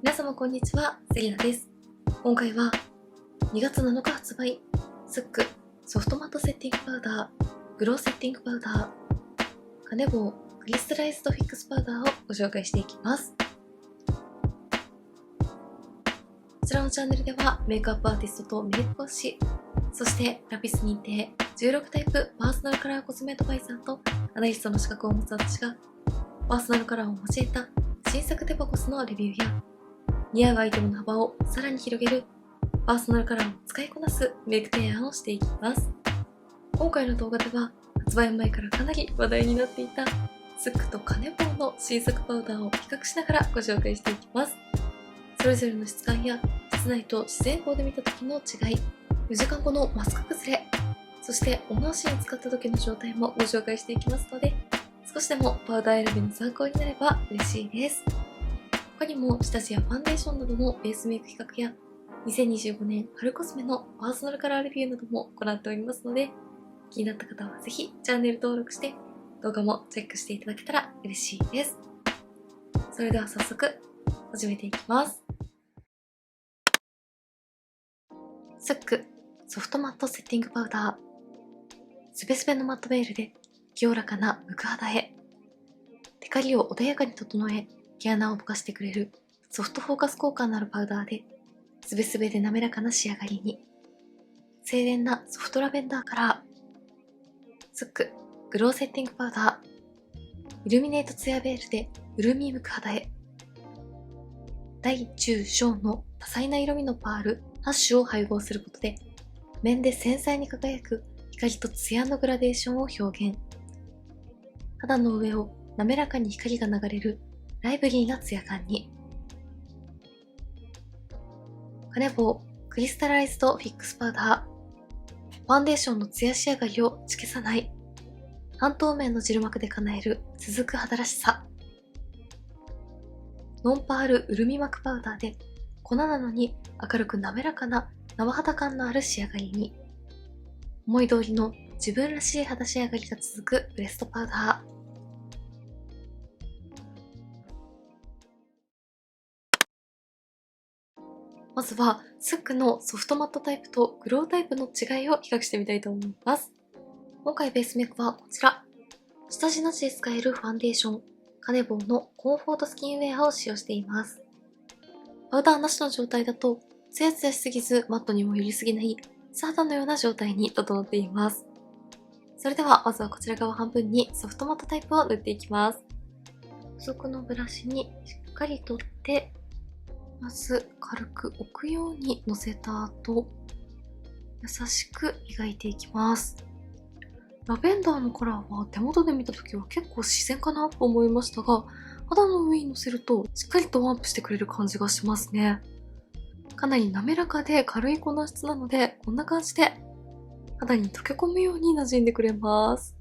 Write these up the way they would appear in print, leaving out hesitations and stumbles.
皆様こんにちは、セリナです。今回は2月7日発売、スックソフトマットセッティングパウダー、グローセッティングパウダー、カネボウクリスタライズドフィックスパウダーをご紹介していきます。こちらのチャンネルではメイクアップアーティストとメイク講師、そしてラピス認定16タイプパーソナルカラーコスメアドバイザーとアナリストの資格を持つ私がパーソナルカラーを用いた新作デパコスのレビューや似合うアイテムの幅をさらに広げるパーソナルカラーを使いこなすメイク提案をしていきます。今回の動画では発売前からかなり話題になっていたスックとカネボウの新作パウダーを比較しながらご紹介していきます。それぞれの質感や室内と自然光で見た時の違い、4時間後のマスク崩れ、そしてお直しに使った時の状態もご紹介していきますので、少しでもパウダー選びの参考になれば嬉しいです。他にも下地やファンデーションなどのベースメイク比較や2025年春コスメのパーソナルカラーレビューなども行っておりますので、気になった方はぜひチャンネル登録して動画もチェックしていただけたら嬉しいです。それでは早速始めていきます。スックソフトマットセッティングパウダー、スベスベのマットベールで清らかな無垢肌へ、テカリを穏やかに整え毛穴をぼかしてくれるソフトフォーカス効果のあるパウダーでスベスベで滑らかな仕上がりに、清廉なソフトラベンダーカラー、スックグローセッティングパウダー、イルミネートツヤベールで潤み無垢肌へ、大中小の多彩な色味のパール8種を配合することで面で繊細に輝く光とツヤのグラデーションを表現、肌の上を滑らかに光が流れるライブリーなツヤ感に、カネボウクリスタライズドフィックスパウダー、ファンデーションのツヤ仕上がりを打ち消さない半透明のジル膜で叶える続く肌らしさ、ノンパール潤み膜パウダーで粉なのに明るく滑らかな生肌感のある仕上がりに、思い通りの自分らしい肌仕上がりが続くブレストパウダー。まずはスックのソフトマットタイプとグロータイプの違いを比較してみたいと思います。今回ベースメイクはこちら。下地なしで使えるファンデーション、カネボウのコンフォートスキンウェアを使用しています。パウダーなしの状態だと、ツヤツヤしすぎずマットにも寄りすぎない素肌のような状態に整っています。それではまずはこちら側半分にソフトマットタイプを塗っていきます。付属のブラシにしっかり取って、まず軽く置くようにのせた後、優しく磨いていきます。ラベンダーのカラーは手元で見た時は結構自然かなと思いましたが、肌の上にのせるとしっかりトーンアップしてくれる感じがしますね。かなり滑らかで軽い粉質なので、こんな感じで肌に溶け込むように馴染んでくれます。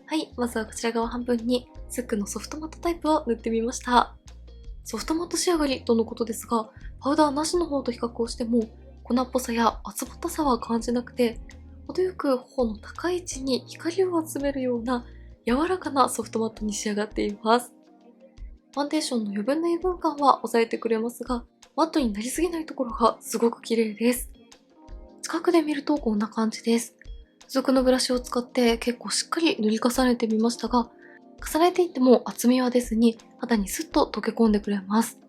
はい、まずはこちら側半分にスックのソフトマットタイプを塗ってみました。ソフトマット仕上がりとのことですが、パウダーなしの方と比較をしても粉っぽさや厚ぼったさは感じなくて、程よく頬の高い位置に光を集めるような柔らかなソフトマットに仕上がっています。ファンデーションの余分な油分感は抑えてくれますが、マットになりすぎないところがすごく綺麗です。近くで見るとこんな感じです。付属のブラシを使って結構しっかり塗り重ねてみましたが、重ねていっても厚みは出ずに肌にスッと溶け込んでくれます。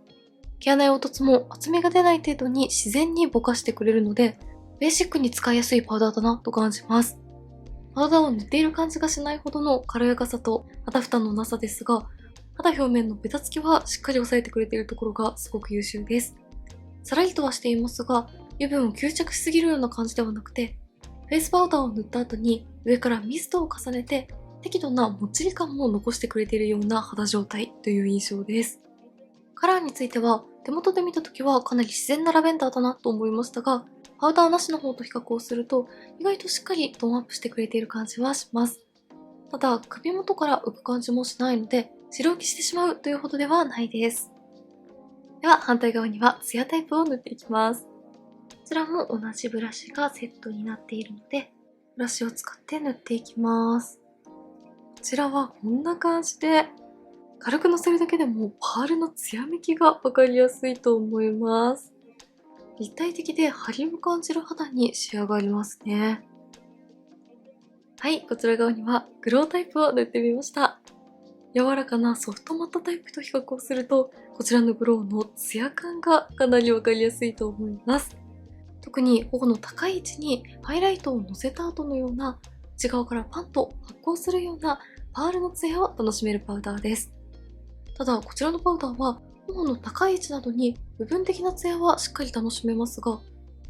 毛穴や凹凸も厚みが出ない程度に自然にぼかしてくれるので、ベーシックに使いやすいパウダーだなと感じます。パウダーを塗っている感じがしないほどの軽やかさと肌負担のなさですが、肌表面のベタつきはしっかり抑えてくれているところがすごく優秀です。さらりとはしていますが、油分を吸着しすぎるような感じではなくて、フェイスパウダーを塗った後に上からミストを重ねて適度なもっちり感も残してくれているような肌状態という印象です。カラーについては手元で見た時はかなり自然なラベンダーだなと思いましたが、パウダーなしの方と比較をすると意外としっかりトーンアップしてくれている感じはします。ただ首元から浮く感じもしないので白浮きしてしまうというほどではないです。では反対側にはツヤタイプを塗っていきます。こちらも同じブラシがセットになっているので、ブラシを使って塗っていきます。こちらはこんな感じで軽くのせるだけでもパールのツヤめきがわかりやすいと思います。立体的で張りを感じる肌に仕上がりますね。はい、こちら側にはグロータイプを塗ってみました。柔らかなソフトマットタイプと比較をすると、こちらのグローのツヤ感がかなりわかりやすいと思います。特に頬の高い位置にハイライトをのせた後のような、内側からパンと発光するようなパールのツヤを楽しめるパウダーです。ただ、こちらのパウダーは頬の高い位置などに部分的なツヤはしっかり楽しめますが、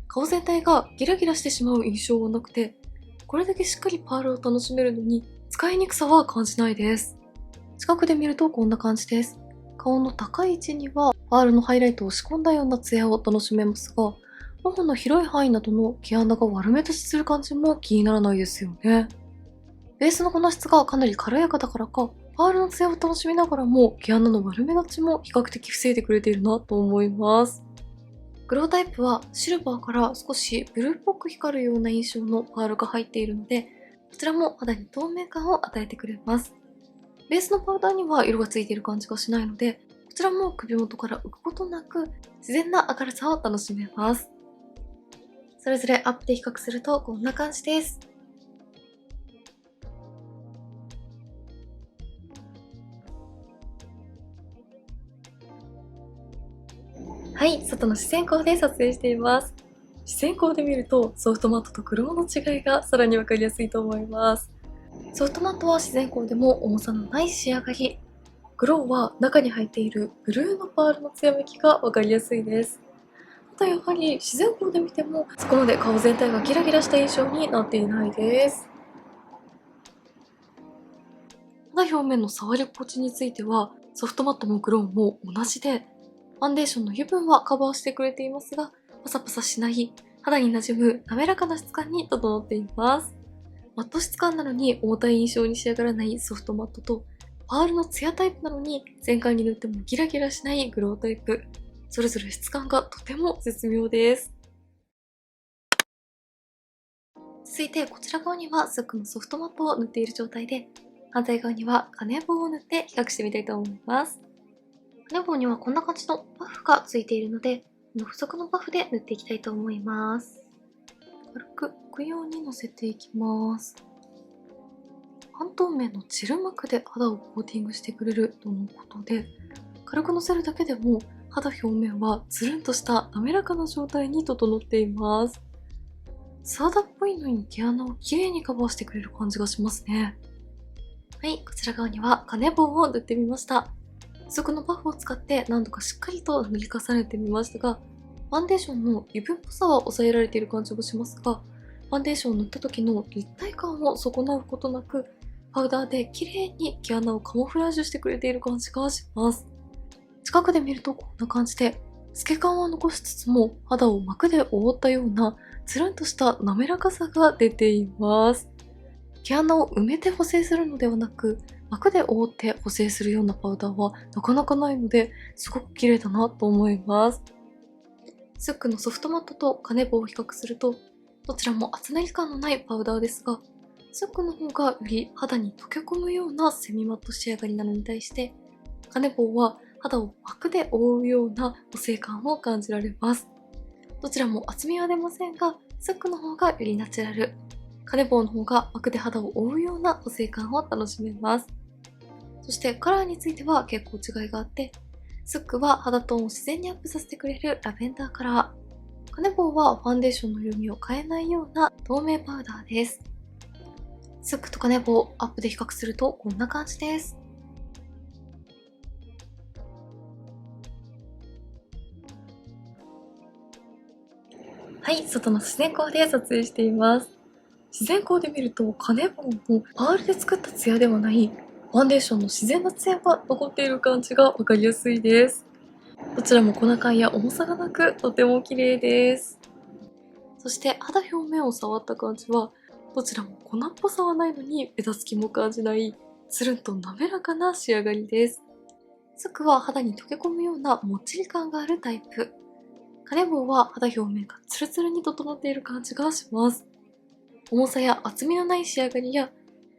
顔全体がギラギラしてしまう印象はなくて、これだけしっかりパールを楽しめるのに使いにくさは感じないです。近くで見るとこんな感じです。顔の高い位置にはパールのハイライトを仕込んだようなツヤを楽しめますが、頬の広い範囲などの毛穴が悪目立ちする感じも気にならないですよね。ベースの粉質がかなり軽やかだからか、パールのツヤを楽しみながらも毛穴の悪目立ちも比較的防いでくれているなと思います。グロータイプはシルバーから少しブルーっぽく光るような印象のパールが入っているので、こちらも肌に透明感を与えてくれます。ベースのパウダーには色がついている感じがしないので、こちらも首元から浮くことなく自然な明るさを楽しめます。それぞれアップで比較するとこんな感じです。はい、外の視線光で撮影しています。視線光で見るとソフトマットとグローの違いがさらにわかりやすいと思います。ソフトマットは自然光でも重さのない仕上がり。グローは中に入っているブルーのパールの艶めきがわかりやすいです。ただやはり自然光で見てもそこまで顔全体がギラギラした印象になっていないです。肌表面の触り心地についてはソフトマットもグローも同じで、ファンデーションの油分はカバーしてくれていますが、パサパサしない肌に馴染む滑らかな質感に整っています。マット質感なのに重たい印象に仕上がらないソフトマットと、パールのツヤタイプなのに全開に塗ってもギラギラしないグロータイプ。それぞれ質感がとても絶妙です。続いてこちら側にはスックのソフトマットを塗っている状態で、反対側にはカネ棒を塗って比較してみたいと思います。カネ棒にはこんな感じのパフがついているので、この付属のパフで塗っていきたいと思います。軽く置くようにのせていきます。半透明のジェル膜で肌をコーティングしてくれるとのことで、軽くのせるだけでも肌表面はつるんとした滑らかな状態に整っています。素肌っぽいのに毛穴をきれいにカバーしてくれる感じがしますね。はい、こちら側にはカネ棒を塗ってみました。付属のパフを使って何度かしっかりと塗り重ねてみましたが、ファンデーションの油分っぽさは抑えられている感じがしますが、ファンデーションを塗った時の立体感を損なうことなく、パウダーで綺麗に毛穴をカモフラージュしてくれている感じがします。近くで見るとこんな感じで、透け感を残しつつも肌を膜で覆ったようなつるんとした滑らかさが出ています。毛穴を埋めて補正するのではなく、膜で覆って補正するようなパウダーはなかなかないので、すごく綺麗だなと思います。スックのソフトマットとカネボを比較すると、どちらも厚塗り感のないパウダーですが、スックの方がより肌に溶け込むようなセミマット仕上がりなのに対して、カネボは肌を膜で覆うような補正感を感じられます。どちらも厚みは出ませんが、スックの方がよりナチュラル、カネボの方が膜で肌を覆うような補正感を楽しめます。そしてカラーについては結構違いがあって、スックは肌トーンを自然にアップさせてくれるラベンダーカラー。カネボウはファンデーションの色味を変えないような透明パウダーです。スックとカネボウアップで比較するとこんな感じです。はい、外の自然光で撮影しています。自然光で見るとカネボウもパールで作ったツヤではないファンデーションの自然なツヤが残っている感じがわかりやすいです。どちらも粉感や重さがなくとても綺麗です。そして肌表面を触った感じは、どちらも粉っぽさはないのにベタつきも感じないつるんと滑らかな仕上がりです。スクは肌に溶け込むようなもっちり感があるタイプ。カネボウは肌表面がツルツルに整っている感じがします。重さや厚みのない仕上がりや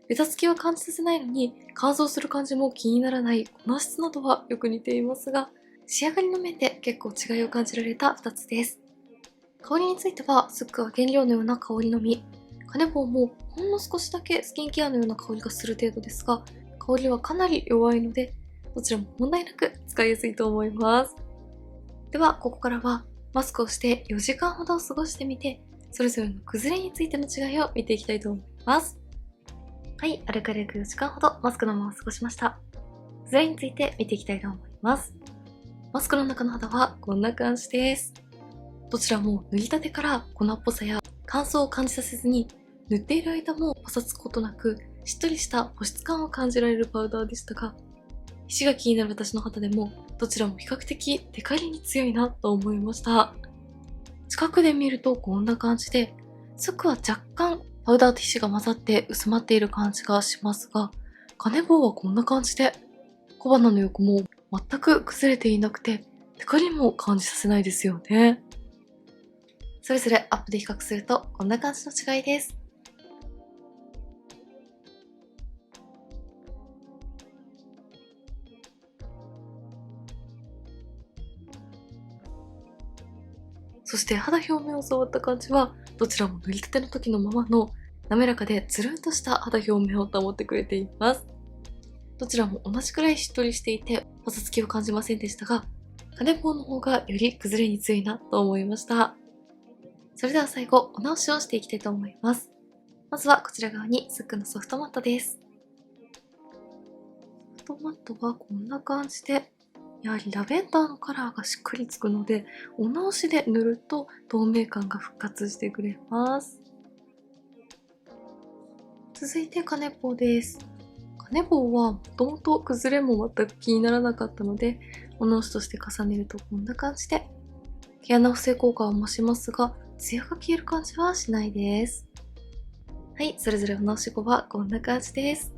ベタつきは感じさせないのに、乾燥する感じも気にならない粉質などはよく似ていますが、仕上がりの面で結構違いを感じられた2つです。香りについては、スックは原料のような香りのみ、カネボウもほんの少しだけスキンケアのような香りがする程度ですが、香りはかなり弱いので、どちらも問題なく使いやすいと思います。では、ここからはマスクをして4時間ほど過ごしてみて、それぞれの崩れについての違いを見ていきたいと思います。はい、歩かれる4時間ほどマスクのまま過ごしました。崩れについて見ていきたいと思います。マスクの中の肌はこんな感じです。どちらも塗りたてから粉っぽさや乾燥を感じさせずに、塗っている間もパサつくことなく、しっとりした保湿感を感じられるパウダーでしたが、皮脂が気になる私の肌でも、どちらも比較的テカリに強いなと思いました。近くで見るとこんな感じで、スックは若干パウダーと皮脂が混ざって薄まっている感じがしますが、カネボウはこんな感じで、小鼻の横も全く崩れていなくて、テカリも感じさせないですよね。それぞれアップで比較するとこんな感じの違いです。そして肌表面を触った感じは、どちらも塗りたての時のままの滑らかでつるんとした肌表面を保ってくれています。どちらも同じくらいしっとりしていて、パサつきを感じませんでしたが、カネボウの方がより崩れに強いなと思いました。それでは最後、お直しをしていきたいと思います。まずはこちら側にスックのソフトマットです。ソフトマットはこんな感じで、やはりラベンダーのカラーがしっかりつくので、お直しで塗ると透明感が復活してくれます。続いてカネボウです。カネボウはもともと崩れも全く気にならなかったので、お直しとして重ねるとこんな感じで、毛穴補正効果は増しますが、ツヤが消える感じはしないです。はい、それぞれお直し後はこんな感じです。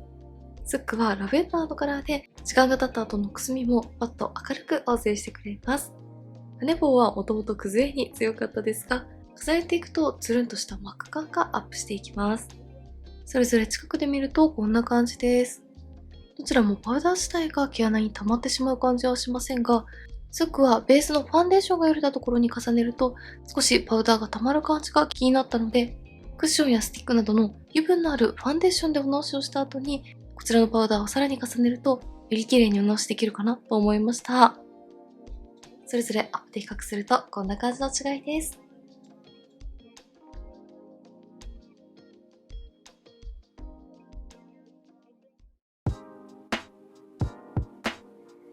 スックはラベンダーのカラーで、時間が経った後のくすみもパッと明るく合成してくれます。カネボウはもともと崩れに強かったですが、重ねていくとつるんとしたマック感がアップしていきます。それぞれ近くで見るとこんな感じです。どちらもパウダー自体が毛穴に溜まってしまう感じはしませんが、スックはベースのファンデーションが揺れたところに重ねると少しパウダーが溜まる感じが気になったので、クッションやスティックなどの油分のあるファンデーションでお直しをした後に、こちらのパウダーをさらに重ねるとより綺麗にお直しできるかなと思いました。それぞれアップで比較するとこんな感じの違いです。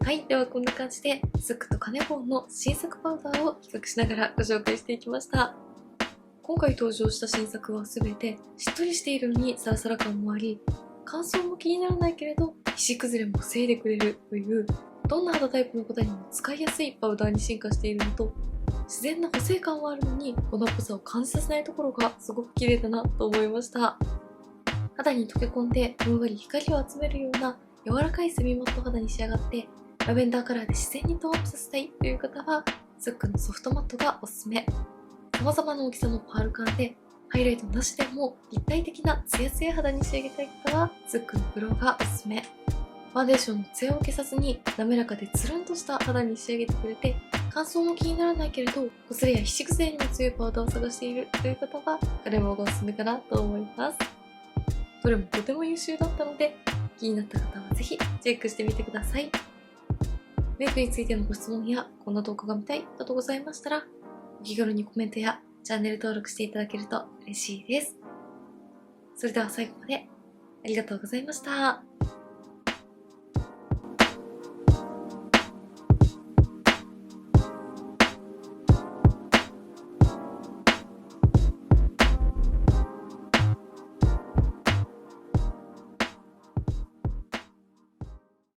はい、ではこんな感じでスックとカネボウの新作パウダーを比較しながらご紹介していきました。今回登場した新作は全てしっとりしているのにサラサラ感もあり、乾燥も気にならないけれど皮脂崩れも防いでくれるという、どんな肌タイプの方にも使いやすいパウダーに進化しているのと、自然な補正感はあるのに粉っぽさを感じさせないところがすごく綺麗だなと思いました。肌に溶け込んでふんわり光を集めるような柔らかいセミマット肌に仕上がって、ラベンダーカラーで自然にトーンアップさせたいという方はスックのソフトマットがおすすめ。様々な大きさのパール感でハイライトなしでも立体的なツヤツヤ肌に仕上げたい方はスックのグローがおすすめ。ファンデーションのツヤを消さずに滑らかでつるんとした肌に仕上げてくれて、乾燥も気にならないけれどこすれや皮脂崩れにも強いパウダーを探しているという方はカネボウがおすすめかなと思います。どれもとても優秀だったので、気になった方はぜひチェックしてみてください。メイクについてのご質問やこんな動画が見たいなどございましたら、お気軽にコメントやチャンネル登録していただけると嬉しいです。それでは最後までありがとうございました。